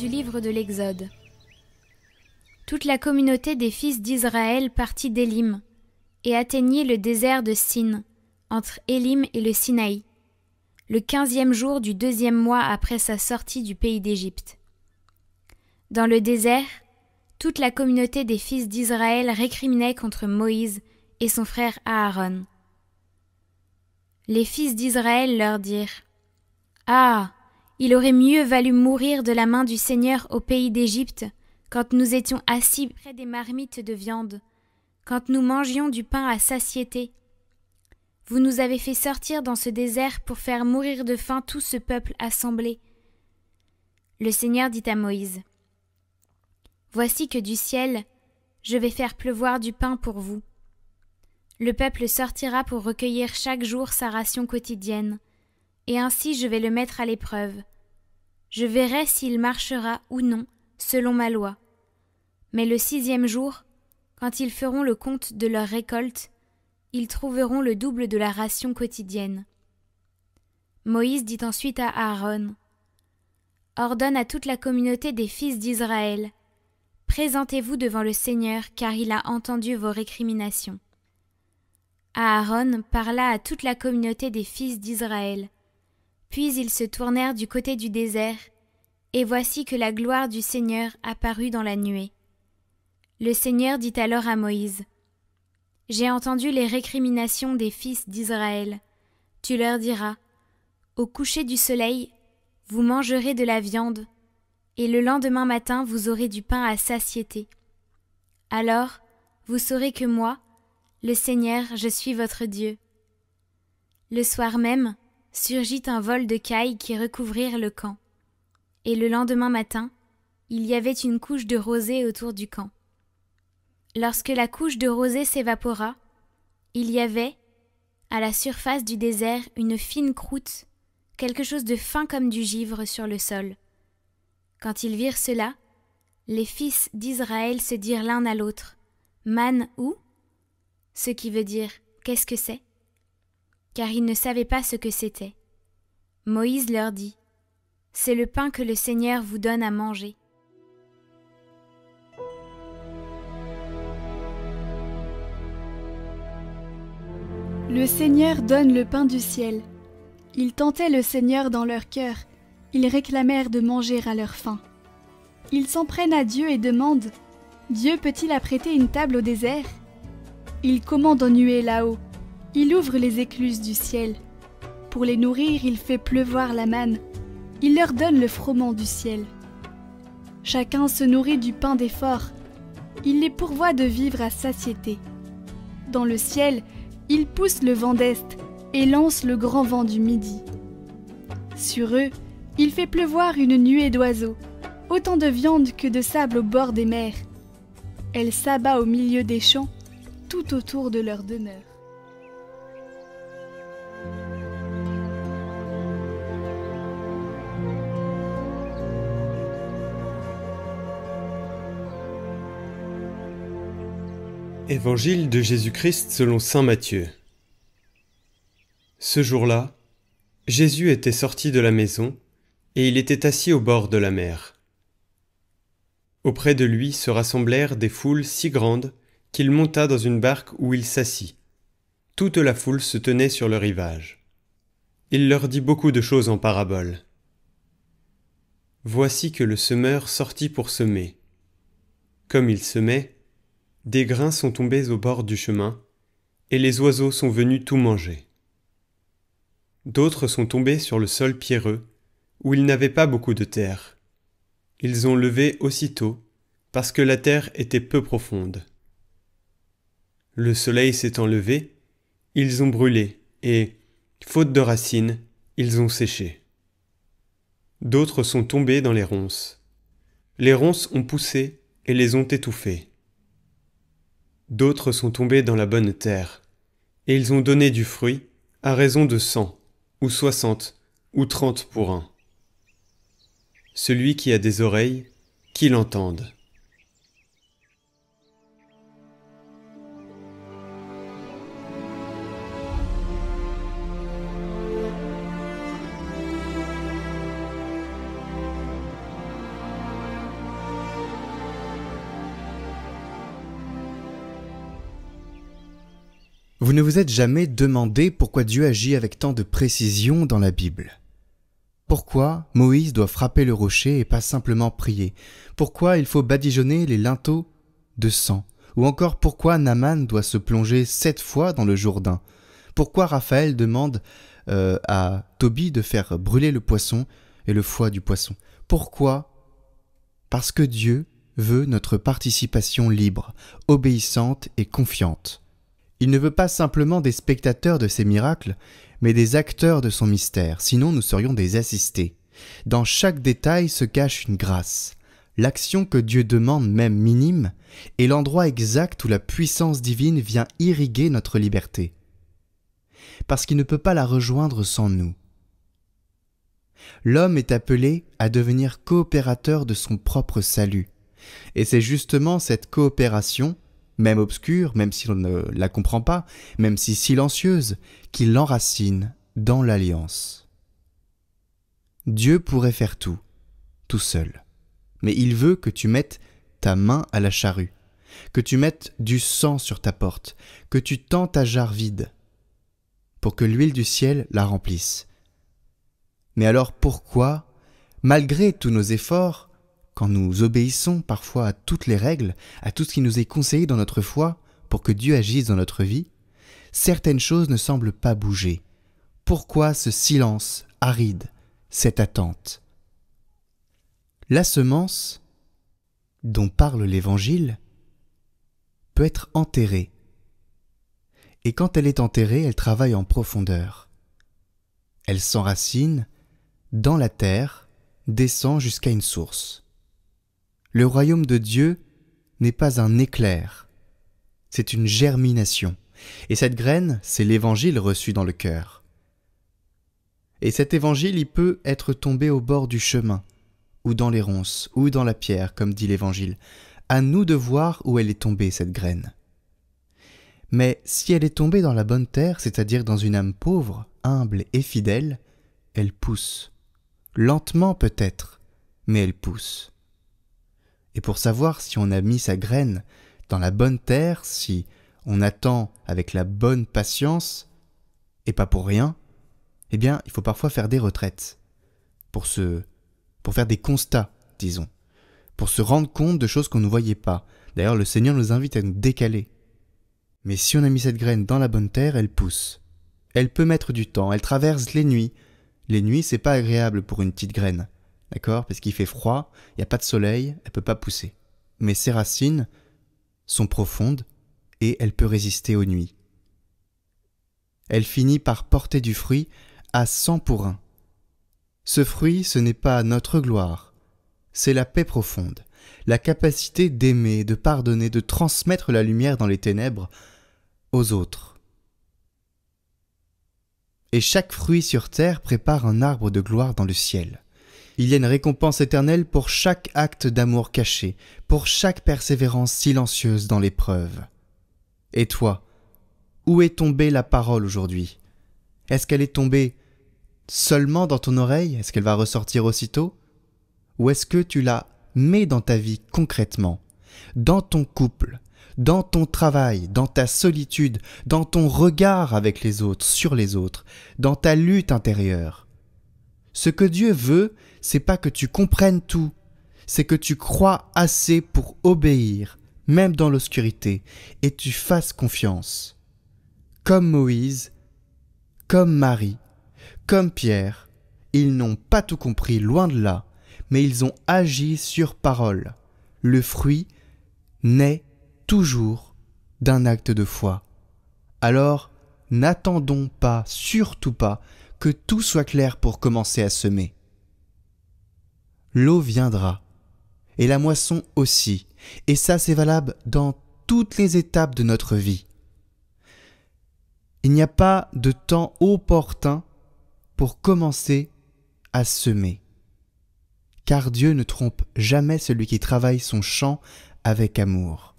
du livre de l'Exode. Toute la communauté des fils d'Israël partit d'Élim et atteignit le désert de Sin, entre Élim et le Sinaï, le 15e jour du 2e mois après sa sortie du pays d'Égypte. Dans le désert, toute la communauté des fils d'Israël récriminait contre Moïse et son frère Aaron. Les fils d'Israël leur dirent : « Ah, il aurait mieux valu mourir de la main du Seigneur au pays d'Égypte, quand nous étions assis près des marmites de viande, quand nous mangions du pain à satiété. Vous nous avez fait sortir dans ce désert pour faire mourir de faim tout ce peuple assemblé. » Le Seigneur dit à Moïse : « Voici que du ciel, je vais faire pleuvoir du pain pour vous. Le peuple sortira pour recueillir chaque jour sa ration quotidienne, et ainsi je vais le mettre à l'épreuve. Je verrai s'il marchera ou non selon ma loi. Mais le 6e jour, quand ils feront le compte de leur récolte, ils trouveront le double de la ration quotidienne. » Moïse dit ensuite à Aaron : « Ordonne à toute la communauté des fils d'Israël : présentez-vous devant le Seigneur, car il a entendu vos récriminations. » Aaron parla à toute la communauté des fils d'Israël. Puis ils se tournèrent du côté du désert, et voici que la gloire du Seigneur apparut dans la nuée. Le Seigneur dit alors à Moïse : « J'ai entendu les récriminations des fils d'Israël. Tu leur diras : au coucher du soleil, vous mangerez de la viande, et le lendemain matin vous aurez du pain à satiété. Alors, vous saurez que moi, le Seigneur, je suis votre Dieu. » Le soir même, surgit un vol de cailles qui recouvrirent le camp. Et le lendemain matin, il y avait une couche de rosée autour du camp. Lorsque la couche de rosée s'évapora, il y avait, à la surface du désert, une fine croûte, quelque chose de fin comme du givre sur le sol. Quand ils virent cela, les fils d'Israël se dirent l'un à l'autre : « Man où ?» Ce qui veut dire « qu'est-ce que c'est ?» Car ils ne savaient pas ce que c'était. Moïse leur dit : « C'est le pain que le Seigneur vous donne à manger. » Le Seigneur donne le pain du ciel. Ils tentaient le Seigneur dans leur cœur. Ils réclamèrent de manger à leur faim. Ils s'en prennent à Dieu et demandent : Dieu peut-il apprêter une table au désert ? Il commande en nuée là-haut. Il ouvre les écluses du ciel. Pour les nourrir, il fait pleuvoir la manne. Il leur donne le froment du ciel. Chacun se nourrit du pain des forts. Il les pourvoit de vivre à satiété. Dans le ciel, il pousse le vent d'est et lance le grand vent du midi. Sur eux, il fait pleuvoir une nuée d'oiseaux, autant de viande que de sable au bord des mers. Elle s'abat au milieu des champs, tout autour de leur demeure. Évangile de Jésus-Christ selon saint Matthieu. Ce jour-là, Jésus était sorti de la maison, et il était assis au bord de la mer. Auprès de lui se rassemblèrent des foules si grandes qu'il monta dans une barque où il s'assit. Toute la foule se tenait sur le rivage. Il leur dit beaucoup de choses en paraboles. Voici que le semeur sortit pour semer. Comme il semait, des grains sont tombés au bord du chemin, et les oiseaux sont venus tout manger. D'autres sont tombés sur le sol pierreux, où il n'avait pas beaucoup de terre. Ils ont levé aussitôt, parce que la terre était peu profonde. Le soleil s'étant levé, ils ont brûlé, et, faute de racines, ils ont séché. D'autres sont tombés dans les ronces. Les ronces ont poussé et les ont étouffés. D'autres sont tombés dans la bonne terre, et ils ont donné du fruit à raison de 100, ou 60, ou 30 pour un. Celui qui a des oreilles, qu'il entende. Vous ne vous êtes jamais demandé pourquoi Dieu agit avec tant de précision dans la Bible? Pourquoi Moïse doit frapper le rocher et pas simplement prier? Pourquoi il faut badigeonner les linteaux de sang? Ou encore pourquoi Naaman doit se plonger 7 fois dans le Jourdain? Pourquoi Raphaël demande à Tobie de faire brûler le poisson et le foie du poisson? Pourquoi? Parce que Dieu veut notre participation libre, obéissante et confiante. Il ne veut pas simplement des spectateurs de ses miracles, mais des acteurs de son mystère, sinon nous serions des assistés. Dans chaque détail se cache une grâce. L'action que Dieu demande, même minime, est l'endroit exact où la puissance divine vient irriguer notre liberté. Parce qu'il ne peut pas la rejoindre sans nous. L'homme est appelé à devenir coopérateur de son propre salut. Et c'est justement cette coopération, même obscure, même si l'on ne la comprend pas, même si silencieuse, qui l'enracine dans l'alliance. Dieu pourrait faire tout seul. Mais il veut que tu mettes ta main à la charrue, que tu mettes du sang sur ta porte, que tu tends ta jarre vide, pour que l'huile du ciel la remplisse. Mais alors pourquoi, malgré tous nos efforts, quand nous obéissons parfois à toutes les règles, à tout ce qui nous est conseillé dans notre foi pour que Dieu agisse dans notre vie, certaines choses ne semblent pas bouger? Pourquoi ce silence aride, cette attente? La semence, dont parle l'Évangile, peut être enterrée. Et quand elle est enterrée, elle travaille en profondeur. Elle s'enracine dans la terre, descend jusqu'à une source. Le royaume de Dieu n'est pas un éclair, c'est une germination. Et cette graine, c'est l'Évangile reçu dans le cœur. Et cet Évangile, il peut être tombé au bord du chemin, ou dans les ronces, ou dans la pierre, comme dit l'Évangile. À nous de voir où elle est tombée, cette graine. Mais si elle est tombée dans la bonne terre, c'est-à-dire dans une âme pauvre, humble et fidèle, elle pousse. Lentement peut-être, mais elle pousse. Et pour savoir si on a mis sa graine dans la bonne terre, si on attend avec la bonne patience, et pas pour rien, eh bien, il faut parfois faire des retraites, pour faire des constats, disons, pour se rendre compte de choses qu'on ne voyait pas. D'ailleurs, le Seigneur nous invite à nous décaler. Mais si on a mis cette graine dans la bonne terre, elle pousse. Elle peut mettre du temps, elle traverse les nuits. Les nuits, c'est pas agréable pour une petite graine, d'accord? Parce qu'il fait froid, il n'y a pas de soleil, elle peut pas pousser. Mais ses racines sont profondes et elle peut résister aux nuits. Elle finit par porter du fruit à 100 pour 1. Ce fruit, ce n'est pas notre gloire, c'est la paix profonde, la capacité d'aimer, de pardonner, de transmettre la lumière dans les ténèbres aux autres. Et chaque fruit sur terre prépare un arbre de gloire dans le ciel. Il y a une récompense éternelle pour chaque acte d'amour caché, pour chaque persévérance silencieuse dans l'épreuve. Et toi, où est tombée la parole aujourd'hui? Est-ce qu'elle est tombée seulement dans ton oreille? Est-ce qu'elle va ressortir aussitôt? Ou est-ce que tu la mets dans ta vie concrètement, dans ton couple, dans ton travail, dans ta solitude, dans ton regard avec les autres, sur les autres, dans ta lutte intérieure? Ce que Dieu veut, c'est pas que tu comprennes tout, c'est que tu crois assez pour obéir, même dans l'obscurité, et tu fasses confiance. Comme Moïse, comme Marie, comme Pierre, ils n'ont pas tout compris, loin de là, mais ils ont agi sur parole. Le fruit naît toujours d'un acte de foi. Alors, n'attendons pas, surtout pas, que tout soit clair pour commencer à semer. L'eau viendra, et la moisson aussi, et ça c'est valable dans toutes les étapes de notre vie. Il n'y a pas de temps opportun pour commencer à semer. Car Dieu ne trompe jamais celui qui travaille son champ avec amour.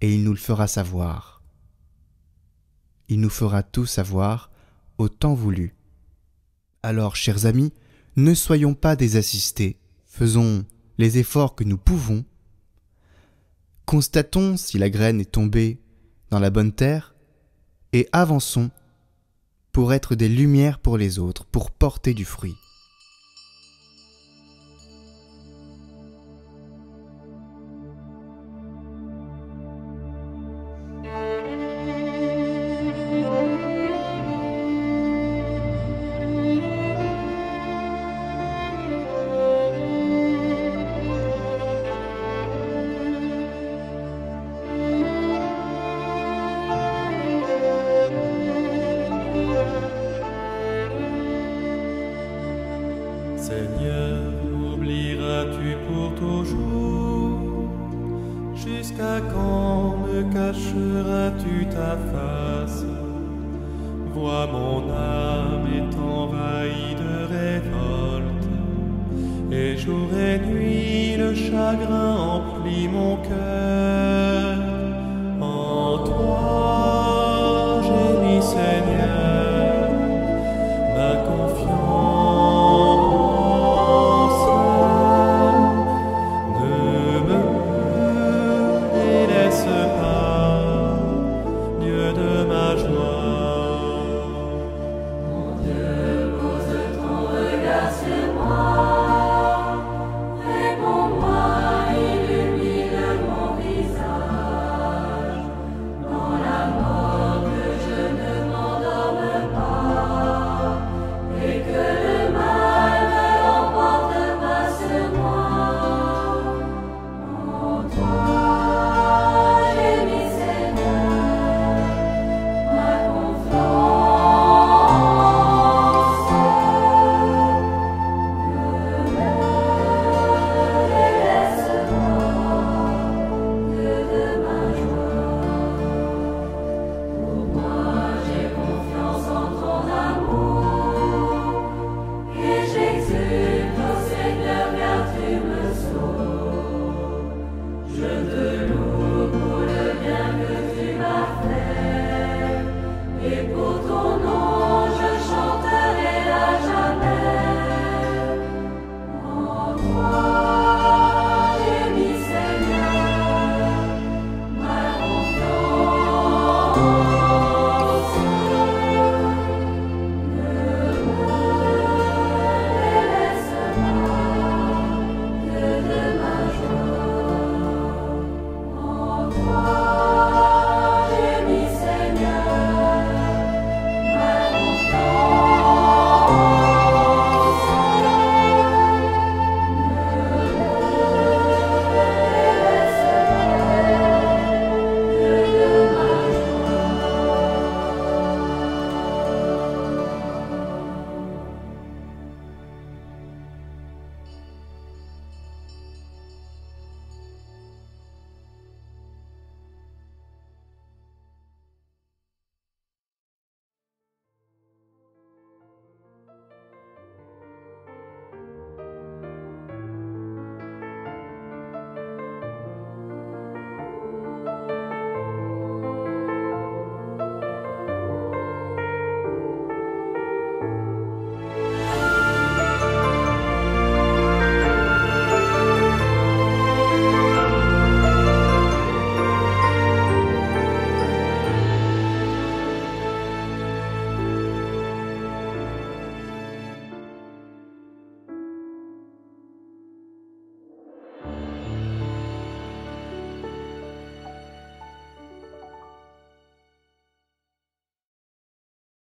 Et il nous le fera savoir. Il nous fera tout savoir au temps voulu. Alors, chers amis, ne soyons pas des assistés, faisons les efforts que nous pouvons. Constatons si la graine est tombée dans la bonne terre, et avançons pour être des lumières pour les autres, pour porter du fruit. Seigneur, m'oublieras-tu pour toujours? Jusqu'à quand me cacheras-tu ta face? Vois mon âme est envahie de révolte, et jour et nuit le chagrin emplit mon cœur. En toi j'ai mis, Seigneur,